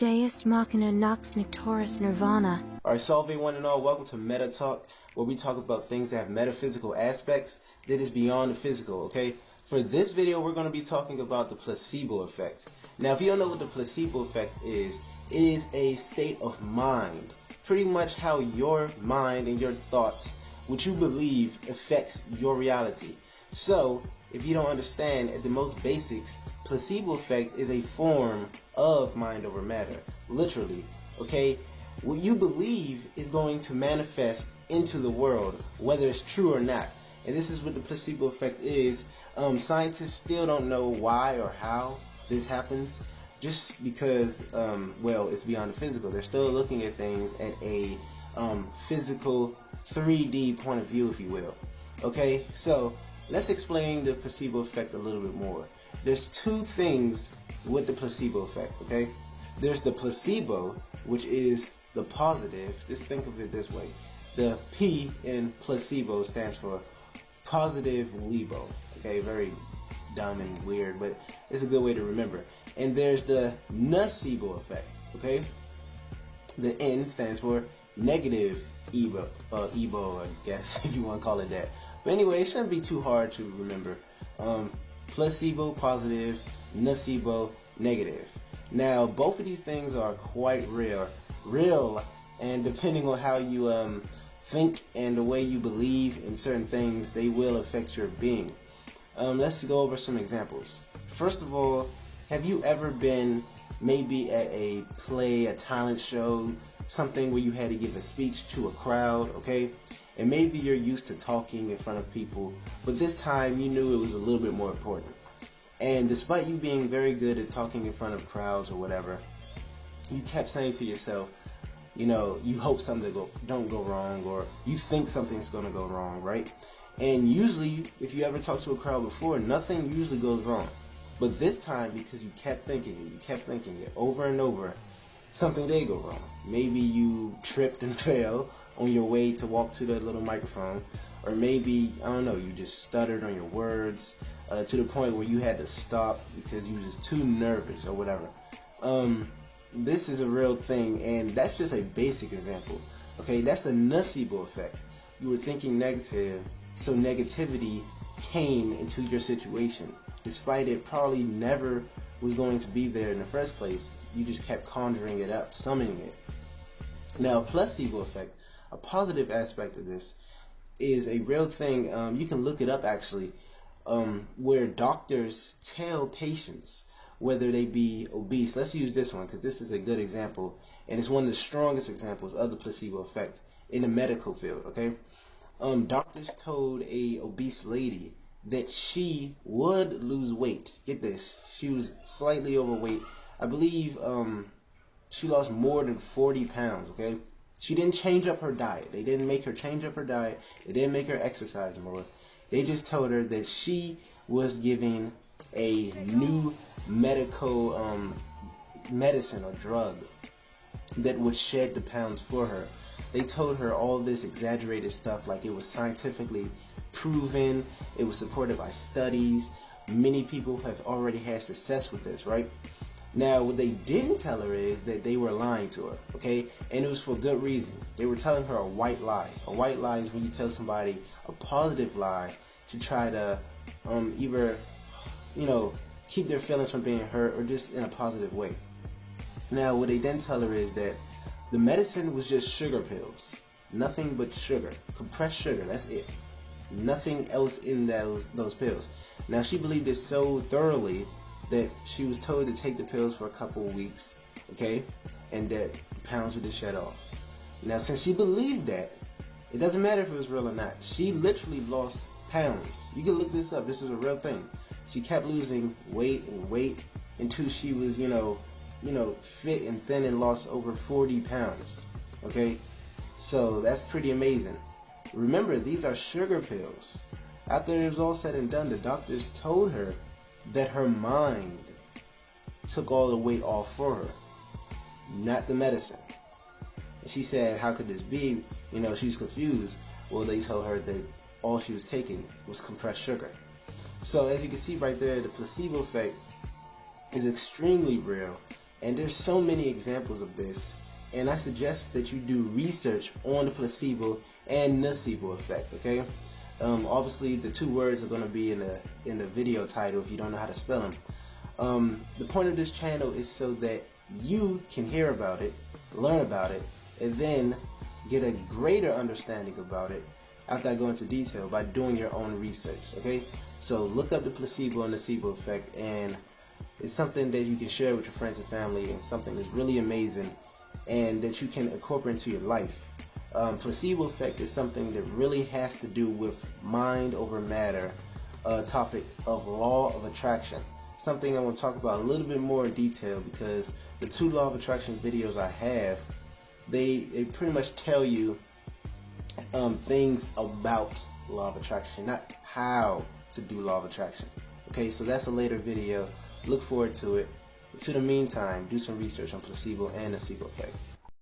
Deus Machina Nox Nectoris Nirvana. Alright, salve one and all, welcome to METATALK, where we talk about things that have metaphysical aspects that is beyond the physical, okay? For this video, we're going to be talking about the placebo effect. Now, if you don't know what the placebo effect is, it is a state of mind. Pretty much how your mind and your thoughts, what you believe, affects your reality. So, if you don't understand, at the most basics, placebo effect is a form of mind over matter, literally, okay? What you believe is going to manifest into the world, whether it's true or not. And this is what the placebo effect is. Scientists still don't know why or how this happens, just because, well, it's beyond the physical. They're still looking at things at a physical 3D point of view, if you will. Okay, so let's explain the placebo effect a little bit more. There's two things with the placebo effect, okay? There's the placebo, which is the positive. Just think of it this way. The P in placebo stands for positive lebo. Okay, very dumb and weird, but it's a good way to remember. And there's the nocebo effect, okay? The N stands for negative ebo, I guess, if you want to call it that. But anyway, it shouldn't be too hard to remember. Placebo, positive, nocebo, negative. Now, both of these things are quite real, and depending on how you think and the way you believe in certain things, they will affect your being. Let's go over some examples. First of all, have you ever been maybe at a play, a talent show, something where you had to give a speech to a crowd, okay? And maybe you're used to talking in front of people, but this time you knew it was a little bit more important. And despite you being very good at talking in front of crowds or whatever, you kept saying to yourself, you know, you hope something don't go wrong, or you think something's going to go wrong, right? And usually, if you ever talk to a crowd before, nothing usually goes wrong. But this time, because you kept thinking it over and over, something did go wrong. Maybe you tripped and fell on your way to walk to the little microphone, or maybe, I don't know, you just stuttered on your words to the point where you had to stop because you were just too nervous or whatever. This is a real thing, and that's just a basic example. Okay, that's a nocebo effect. You were thinking negative, so negativity came into your situation. Despite it probably never was going to be there in the first place, you just kept conjuring it up, summoning it. Now, placebo effect, a positive aspect of this, is a real thing. You can look it up actually, where doctors tell patients, whether they be obese. Let's use this one because this is a good example, and it's one of the strongest examples of the placebo effect in the medical field, okay? Doctors told a obese lady that she would lose weight. Get this, she was slightly overweight. I believe she lost more than 40 pounds, okay? She didn't change up her diet. They didn't make her change up her diet. They didn't make her exercise more. They just told her that she was giving a new medical medicine or drug that would shed the pounds for her. They told her all this exaggerated stuff like it was scientifically proven, it was supported by studies. Many people have already had success with this, right? Now, what they didn't tell her is that they were lying to her, okay? And it was for good reason. They were telling her a white lie. A white lie is when you tell somebody a positive lie to try to either, you know, keep their feelings from being hurt or just in a positive way. Now, what they didn't tell her is that the medicine was just sugar pills. Nothing but sugar. Compressed sugar, that's it. Nothing else in those pills. Now, she believed it so thoroughly that she was told to take the pills for a couple of weeks, okay, and that the pounds would just shed off. Now, since she believed that, it doesn't matter if it was real or not. She literally lost pounds. You can look this up. This is a real thing. She kept losing weight and weight until she was, you know, fit and thin and lost over 40 pounds, okay? So that's pretty amazing. Remember, these are sugar pills. After it was all said and done, the doctors told her that her mind took all the weight off for her, not the medicine. And she said, how could this be? You know, she was confused. Well, they told her that all she was taking was compressed sugar. So as you can see right there, the placebo effect is extremely real. And there's so many examples of this, and I suggest that you do research on the placebo and nocebo effect, okay? Obviously the two words are going to be in the video title if you don't know how to spell them. The point of this channel is so that you can hear about it, learn about it, and then get a greater understanding about it after I go into detail by doing your own research, okay? So look up the placebo and nocebo effect, and it's something that you can share with your friends and family, and something that's really amazing and that you can incorporate into your life. Placebo effect is something that really has to do with mind over matter, topic of law of attraction. Something I want to talk about a little bit more in detail, because the 2 law of attraction videos I have, they pretty much tell you things about law of attraction, not how to do law of attraction. Okay, so that's a later video. Look forward to it. To the meantime, do some research on placebo and nocebo effect.